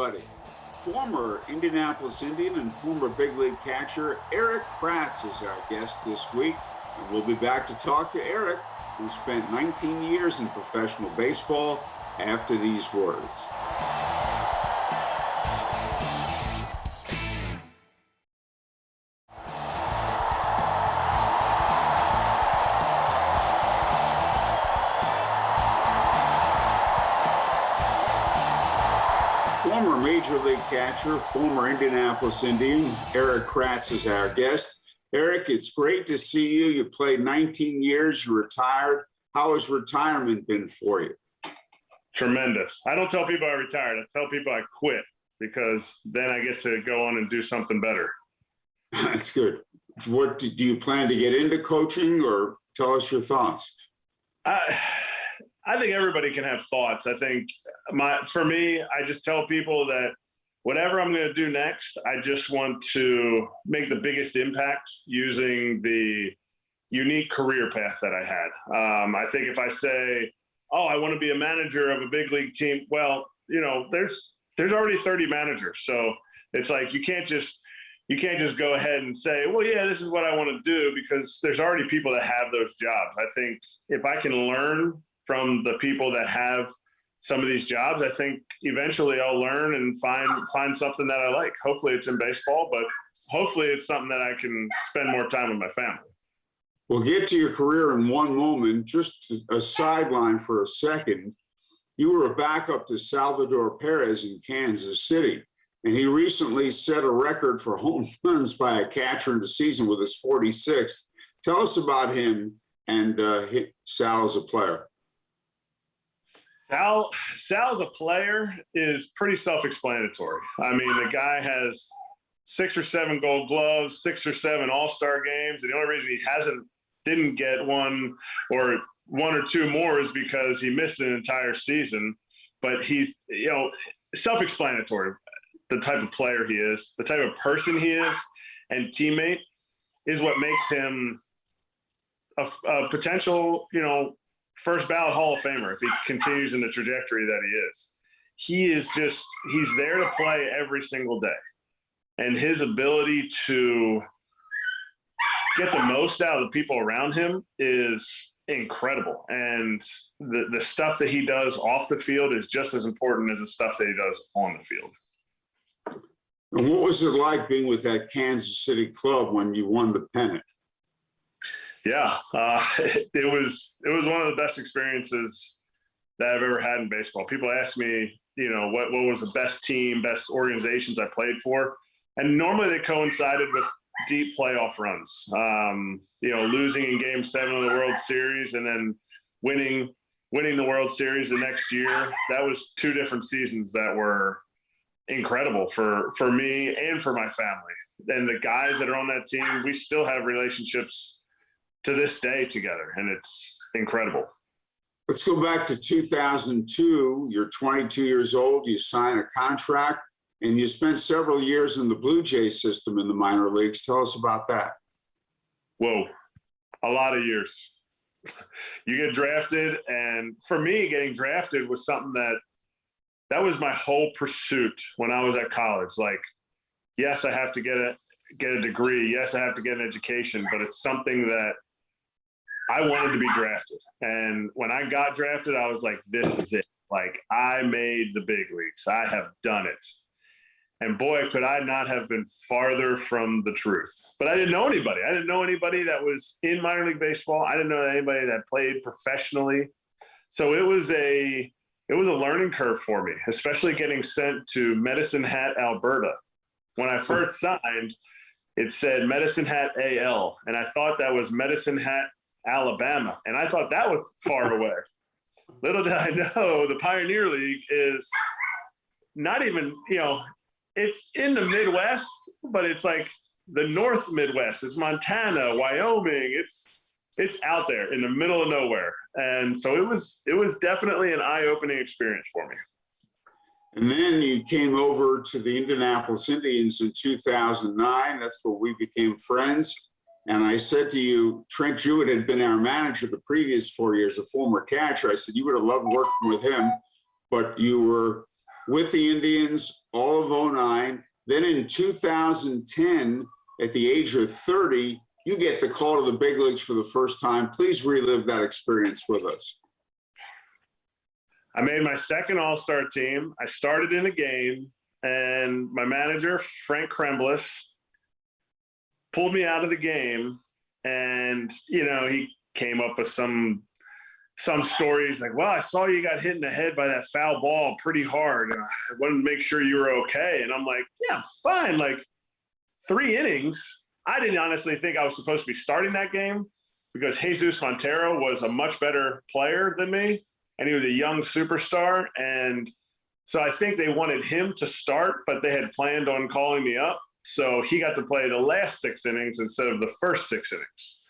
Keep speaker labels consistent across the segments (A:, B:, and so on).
A: everybody. Former Indianapolis Indian and former big league catcher Erik Kratz is our guest this week. And we'll be back to talk to Erik, who spent 19 years in professional baseball, after these words. Former Major League catcher, former Indianapolis Indian, Erik Kratz is our guest. Erik, it's great to see you. You played 19 years, you retired. How has retirement been for you?
B: Tremendous. I don't tell people I retired. I tell people I quit because then I get to go on and do something better.
A: That's good. What do you plan to get into coaching, or tell us your thoughts?
B: I think everybody can have thoughts. I think for me, I just tell people that whatever I'm going to do next, I just want to make the biggest impact using the unique career path that I had. I think if I say, oh, I want to be a manager of a big league team, well, you know, there's already 30 managers. So it's like, you can't just go ahead and say, well, yeah, this is what I want to do, because there's already people that have those jobs. I think if I can learn from the people that have some of these jobs, I think eventually I'll learn and find something that I like. Hopefully it's in baseball, but hopefully it's something that I can spend more time with my family.
A: We'll get to your career in one moment. Just a sideline for a second. You were a backup to Salvador Perez in Kansas City, and he recently set a record for home runs by a catcher in the season with his 46th. Tell us about him and Sal as a player.
B: Sal as a player is pretty self-explanatory. I mean, the guy has 6 or 7 Gold Gloves, 6 or 7 All-Star games, and the only reason he didn't get one or 2 more is because he missed an entire season. But he's, you know, self-explanatory. The type of player he is, the type of person he is, and teammate is what makes him a potential, you know, first ballot Hall of Famer if he continues in the trajectory that he is. He's there to play every single day. And his ability to get the most out of the people around him is incredible. And the stuff that he does off the field is just as important as the stuff that he does on the field.
A: And what was it like being with that Kansas City club when you won the pennant?
B: Yeah, it was one of the best experiences that I've ever had in baseball. People ask me, you know, what was the best team, best organizations I played for, and normally they coincided with deep playoff runs. You know, losing in Game 7 of the World Series and then winning the World Series the next year. That was 2 different seasons that were incredible for me and for my family. And the guys that are on that team, we still have relationships to this day together, and it's incredible.
A: Let's go back to 2002. You're 22 years old. You sign a contract, and you spent several years in the Blue Jay system in the minor leagues. Tell us about that.
B: Whoa, a lot of years. You get drafted, and for me, getting drafted was something that was my whole pursuit when I was at college. Like, yes, I have to get a degree. Yes, I have to get an education, but it's something that I wanted to be drafted. And when I got drafted, I was like, this is it. Like, I made the big leagues. I have done it. And boy, could I not have been farther from the truth. But I didn't know anybody. I didn't know anybody that was in minor league baseball. I didn't know anybody that played professionally. So it was a learning curve for me, especially getting sent to Medicine Hat, Alberta. When I first signed, it said Medicine Hat AL, and I thought that was Medicine Hat, Alabama, and I thought that was far away. Little did I know the Pioneer League is not even, you know, it's in the Midwest, but it's like the North Midwest. It's Montana, Wyoming. It's out there in the middle of nowhere. And so it was definitely an eye-opening experience for me.
A: And then you came over to the Indianapolis Indians in 2009. That's where we became friends. And I said to you, Trent Jewett had been our manager the previous 4 years, a former catcher. I said, you would have loved working with him, but you were with the Indians all of '09. Then in 2010, at the age of 30, you get the call to the big leagues for the first time. Please relive that experience with us.
B: I made my second All-Star team. I started in a game, and my manager, Frank Kremblis, pulled me out of the game. And, you know, he came up with some stories like, well, I saw you got hit in the head by that foul ball pretty hard. And I wanted to make sure you were okay. And I'm like, yeah, I'm fine. Like 3 innings. I didn't honestly think I was supposed to be starting that game because Jesus Montero was a much better player than me. And he was a young superstar. And so I think they wanted him to start, but they had planned on calling me up. So he got to play the last 6 innings instead of the first 6 innings.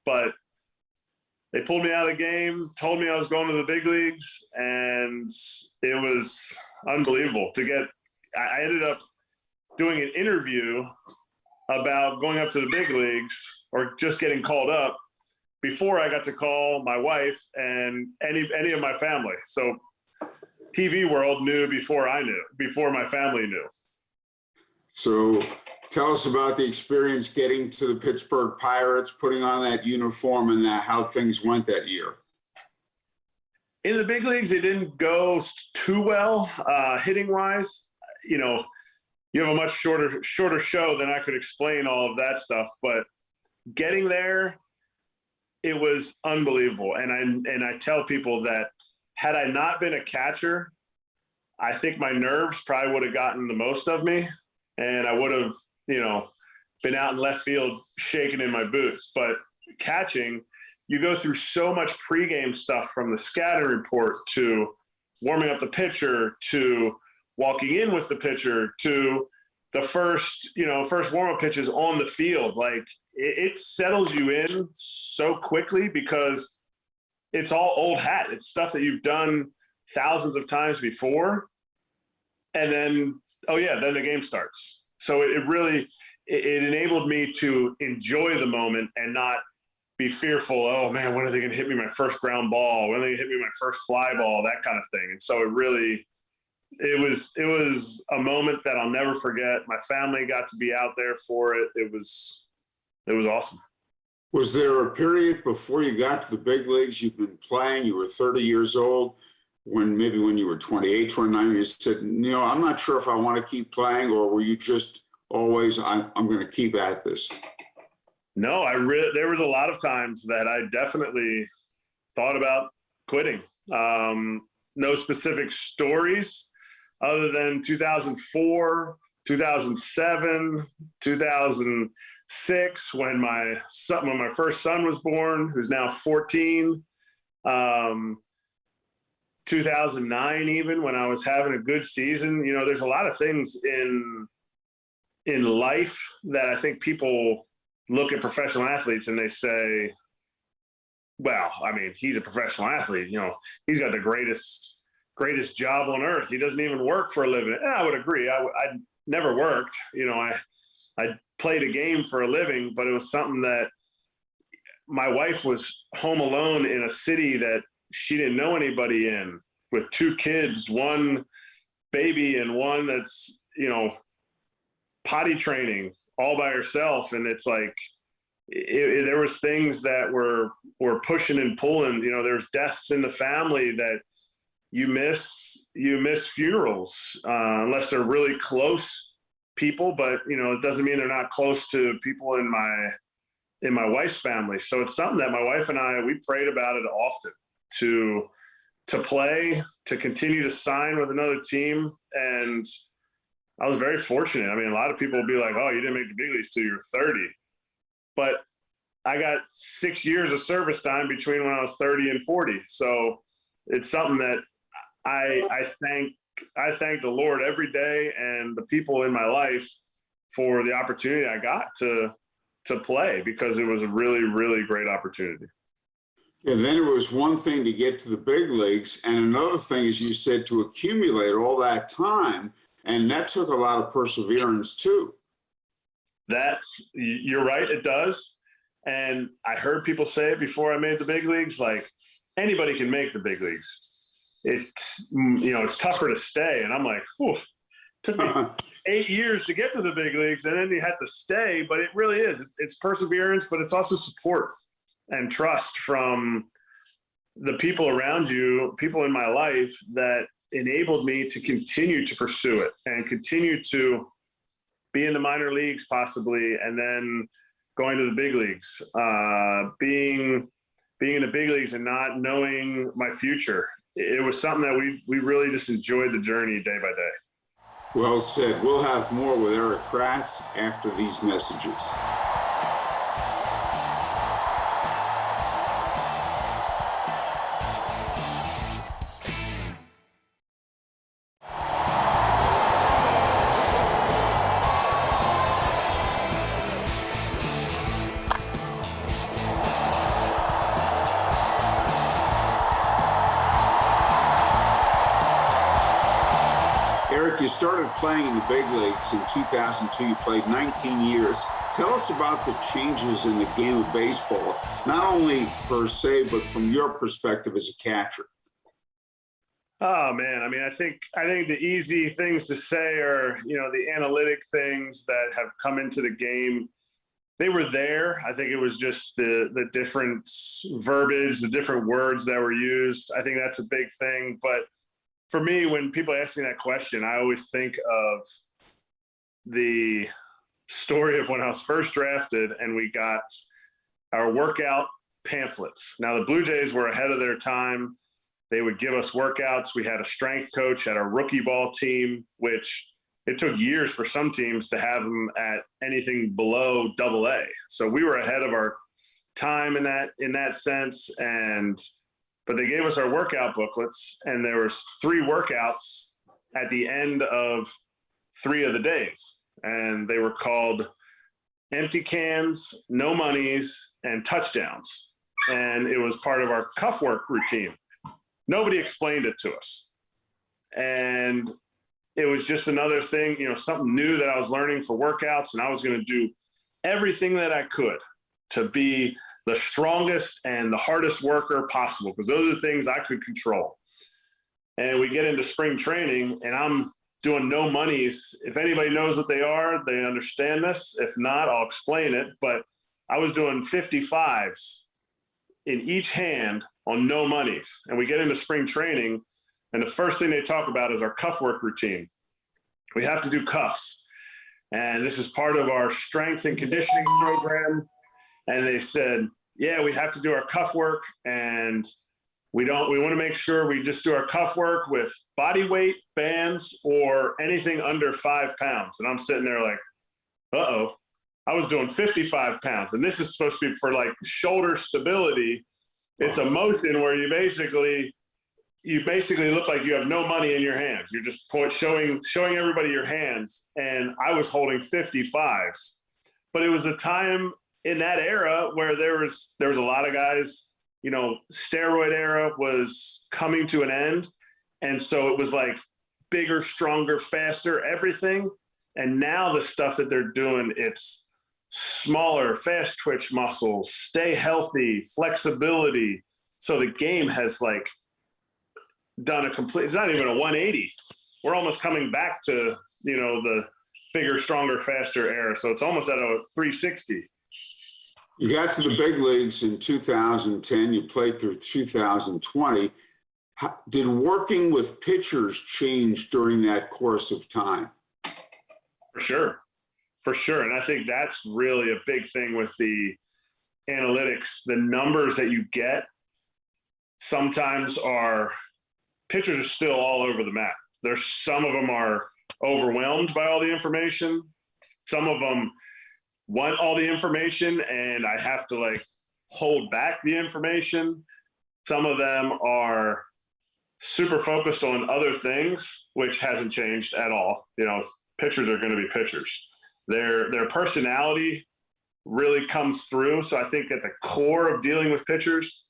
B: But they pulled me out of the game, told me I was going to the big leagues, and it was unbelievable I ended up doing an interview about going up to the big leagues or just getting called up before I got to call my wife and any of my family. So TV world knew before I knew, before my family knew.
A: So tell us about the experience getting to the Pittsburgh Pirates, putting on that uniform, and how things went that year.
B: In the big leagues, it didn't go too well hitting wise. You know, you have a much shorter show than I could explain all of that stuff, but getting there, it was unbelievable. And I tell people that had I not been a catcher, I think my nerves probably would have gotten the most of me. And I would have, you know, been out in left field shaking in my boots. But catching, you go through so much pregame stuff from the scouting report to warming up the pitcher to walking in with the pitcher to the first warm-up pitches on the field. Like it settles you in so quickly because it's all old hat. It's stuff that you've done thousands of times before. And then, then the game starts. So it really enabled me to enjoy the moment and not be fearful, oh man, when are they going to hit me my first ground ball? When are they going to hit me my first fly ball? That kind of thing. And so it was a moment that I'll never forget. My family got to be out there for it. It was awesome.
A: Was there a period before you got to the big leagues, you've been playing, you were 30 years old, when you were 28, 29, you said, you know, I'm not sure if I want to keep playing, or were you just always, I'm going to keep at this?
B: No, there was a lot of times that I definitely thought about quitting. No specific stories other than 2004, 2007, 2006, when my first son was born, who's now 14. 2009, even when I was having a good season. You know, there's a lot of things in life that I think people look at professional athletes and they say, well, I mean, he's a professional athlete. You know, he's got the greatest job on earth. He doesn't even work for a living. And I would agree. I never worked. You know, I played a game for a living, but it was something that my wife was home alone in a city that she didn't know anybody in, with 2 kids, 1 baby and 1 that's, you know, potty training all by herself. And it's like, there was things that were pushing and pulling. You know, there's deaths in the family that you miss funerals, unless they're really close people, but you know, it doesn't mean they're not close to people in my wife's family. So it's something that my wife and we prayed about it often, to play, to continue to sign with another team. And I was very fortunate. I mean, a lot of people will be like, oh, you didn't make the big leagues till you were 30. But I got 6 years of service time between when I was 30 and 40. So it's something that I thank the Lord every day and the people in my life for the opportunity I got to play, because it was a really, really great opportunity.
A: Yeah, then it was one thing to get to the big leagues, and another thing, as you said, to accumulate all that time, and that took a lot of perseverance too.
B: You're right, it does. And I heard people say it before I made the big leagues, like, anybody can make the big leagues. it's tougher to stay. And I'm like, whew, took me 8 years to get to the big leagues, and then you had to stay. But it really is. It's perseverance, but it's also support and trust from the people around you, people in my life that enabled me to continue to pursue it and continue to be in the minor leagues possibly, and then going to the big leagues, being in the big leagues and not knowing my future. It was something that we really just enjoyed the journey day by day.
A: Well said. We'll have more with Erik Kratz after these messages. Erik, you started playing in the big leagues in 2002. You played 19 years. Tell us about the changes in the game of baseball, not only per se, but from your perspective as a catcher.
B: Oh man, I mean, I think the easy things to say are, the analytic things that have come into the game. They were there. I think it was just the different verbiage, the different words that were used. I think that's a big thing. But for me, when people ask me that question, I always think of the story of when I was first drafted and we got our workout pamphlets. Now, the Blue Jays were ahead of their time. They would give us workouts. We had a strength coach at our rookie ball team, which it took years for some teams to have them at anything below AA. So we were ahead of our time in that sense. But they gave us our workout booklets, and there was 3 workouts at the end of 3 of the days. And they were called empty cans, no monies, and touchdowns. And it was part of our cuff work routine. Nobody explained it to us. And it was just another thing, something new that I was learning for workouts. And I was going to do everything that I could to be the strongest and the hardest worker possible, because those are things I could control. And we get into spring training and I'm doing no monies. If anybody knows what they are, they understand this. If not, I'll explain it. But I was doing 55s in each hand on no monies. And we get into spring training, and the first thing they talk about is our cuff work routine. We have to do cuffs. And this is part of our strength and conditioning program. And they said, yeah, we have to do our cuff work, and we want to make sure we just do our cuff work with body weight bands or anything under 5 pounds. And I'm sitting there like, uh-oh, I was doing 55 pounds. And this is supposed to be for like shoulder stability. It's a motion where you basically look like you have no money in your hands. You're just showing everybody your hands. And I was holding 55s, but it was a time in that era where there was a lot of guys, steroid era was coming to an end. And so it was like bigger, stronger, faster, everything. And now the stuff that they're doing, it's smaller, fast twitch muscles, stay healthy, flexibility. So the game has like done it's not even a 180. We're almost coming back to, the bigger, stronger, faster era. So it's almost at a 360.
A: You got to the big leagues in 2010. You played through 2020. Did working with pitchers change during that course of time?
B: For sure. And I think that's really a big thing with the analytics. The numbers that you get sometimes pitchers are still all over the map. Some of them are overwhelmed by all the information. Some of them want all the information and I have to hold back the information. Some of them are super focused on other things, which hasn't changed at all. Pitchers are going to be pitchers. Their personality really comes through. So I think at the core of dealing with pitchers,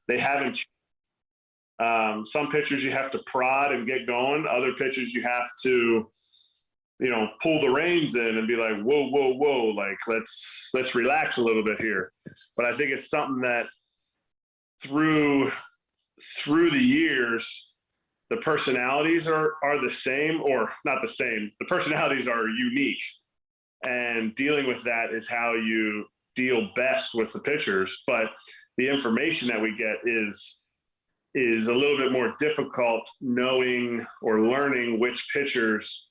B: they haven't changed. Some pitchers you have to prod and get going. Other pitchers you have to pull the reins in and be like, whoa, let's relax a little bit here. But I think it's something that through the years, the personalities are the same, or not the same. The personalities are unique, and dealing with that is how you deal best with the pitchers. But the information that we get is a little bit more difficult, knowing or learning which pitchers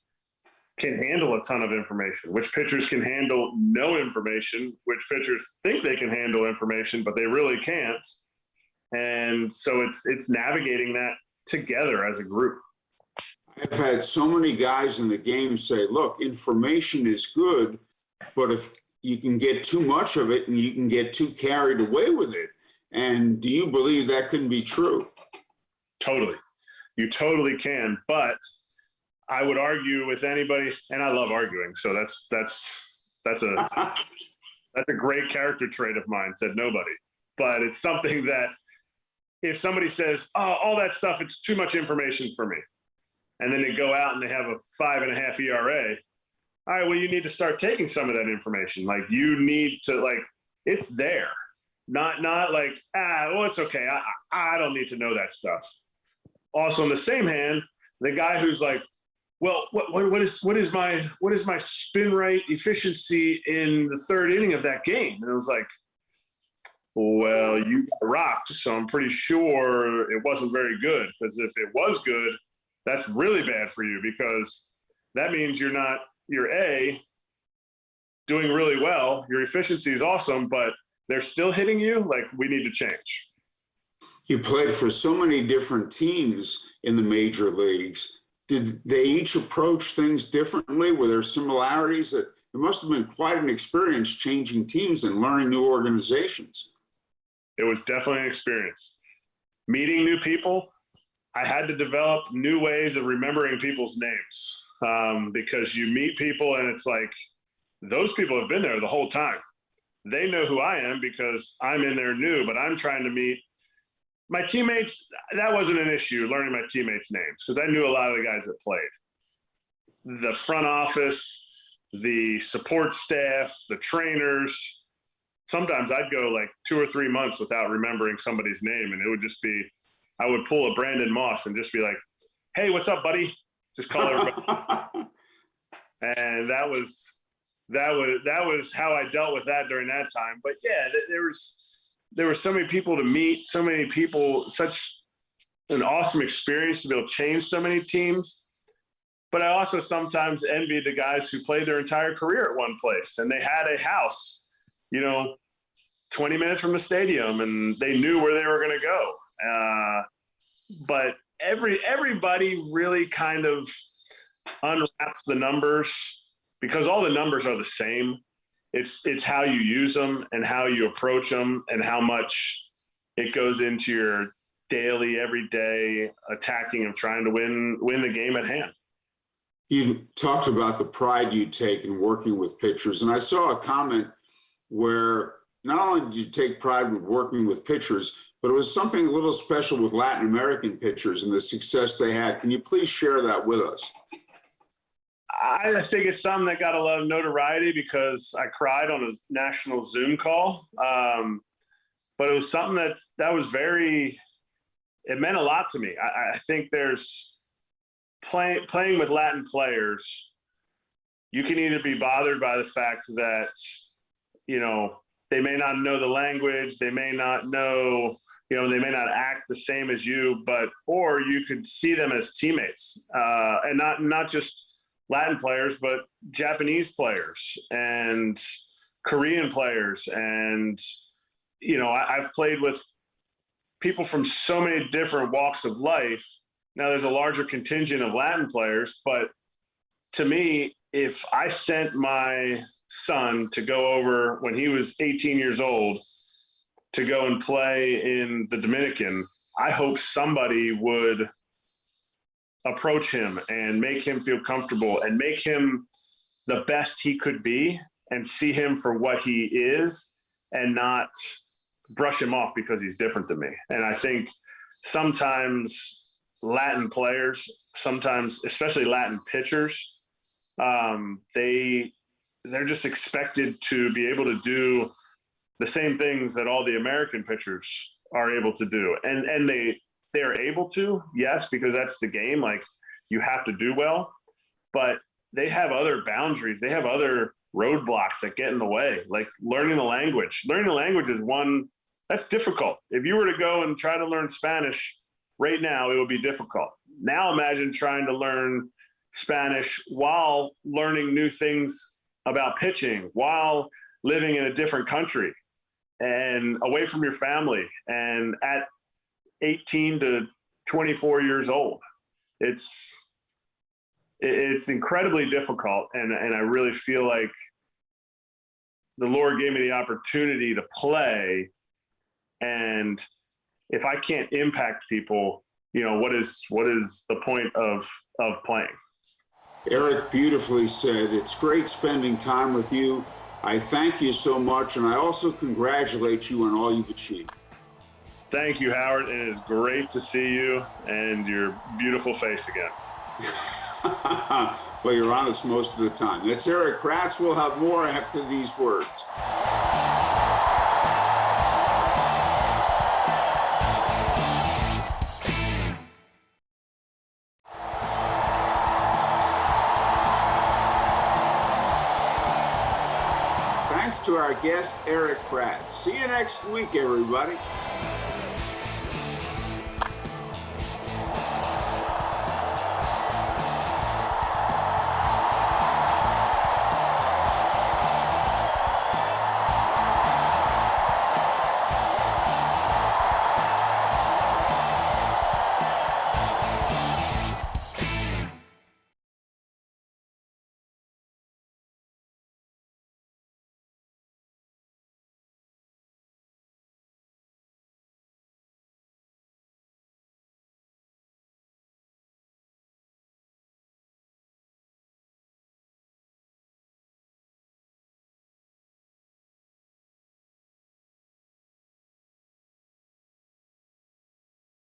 B: can handle a ton of information, which pitchers can handle no information, which pitchers think they can handle information, but they really can't. And so it's navigating that together as a group.
A: I've had so many guys in the game say, look, information is good, but if you can get too much of it and you can get too carried away with it. And do you believe that couldn't be true?
B: Totally. You totally can. But I would argue with anybody, and I love arguing. So that's a great character trait of mine, said nobody. But it's something that if somebody says, oh, all that stuff, it's too much information for me, and then they go out and they have a 5.5 ERA, all right, well, you need to start taking some of that information. Like, you need to, like, it's there. Not like, well, it's okay. I don't need to know that stuff. Also, in the same hand, the guy who's like, well, what is my spin rate efficiency in the third inning of that game? And it was like, well, you got rocked, so I'm pretty sure it wasn't very good, because if it was good, that's really bad for you, because that means you're A, doing really well, your efficiency is awesome, but they're still hitting you. Like, we need to change.
A: You played for so many different teams in the major leagues. Did they each approach things differently? Were there similarities? It must have been quite an experience changing teams and learning new organizations.
B: It was definitely an experience. Meeting new people, I had to develop new ways of remembering people's names, because you meet people and it's like, those people have been there the whole time. They know who I am because I'm in there new, but I'm trying to meet my teammates. That wasn't an issue, learning my teammates' names, because I knew a lot of the guys that played. The front office, the support staff, the trainers, sometimes I'd go like 2 or 3 months without remembering somebody's name. And it would just be, I would pull a Brandon Moss and just be like, hey, what's up, buddy? Just call everybody. And that was how I dealt with that during that time. But yeah, there were so many people to meet, so many people, such an awesome experience to be able to change so many teams. But I also sometimes envied the guys who played their entire career at one place, and they had a house, 20 minutes from the stadium, and they knew where they were going to go. But everybody really kind of unwraps the numbers, because all the numbers are the same. It's how you use them and how you approach them and how much it goes into your daily, everyday attacking of trying to win the game at hand.
A: You talked about the pride you take in working with pitchers, and I saw a comment where not only did you take pride in working with pitchers, but it was something a little special with Latin American pitchers and the success they had. Can you please share that with us?
B: I think it's something that got a lot of notoriety because I cried on a national Zoom call. But it was something that was it meant a lot to me. I think there's playing with Latin players, you can either be bothered by the fact that, they may not know the language, they may not know, they may not act the same as you, or you could see them as teammates, and not just Latin players, but Japanese players and Korean players. And, I've played with people from so many different walks of life. Now there's a larger contingent of Latin players, but to me, if I sent my son to go over when he was 18 years old to go and play in the Dominican, I hope somebody would approach him and make him feel comfortable and make him the best he could be and see him for what he is and not brush him off because he's different than me. And I think sometimes Latin players, especially Latin pitchers, they're just expected to be able to do the same things that all the American pitchers are able to do. And they're able to, yes, because that's the game. Like, you have to do well, but they have other boundaries. They have other roadblocks that get in the way, like learning a language. Learning a language is one that's difficult. If you were to go and try to learn Spanish right now, it would be difficult. Now imagine trying to learn Spanish while learning new things about pitching, while living in a different country and away from your family, and at 18 to 24 years old. It's incredibly difficult, and I really feel like the Lord gave me the opportunity to play, and if I can't impact people, you know, what is the point of playing?
A: Erik, beautifully said. It's great spending time with you. I thank you so much, and I also congratulate you on all you've achieved.
B: Thank you, Howard, and it's great to see you and your beautiful face again.
A: Well, you're honest most of the time. That's Erik Kratz. We'll have more after these words. Thanks to our guest, Erik Kratz. See you next week, everybody.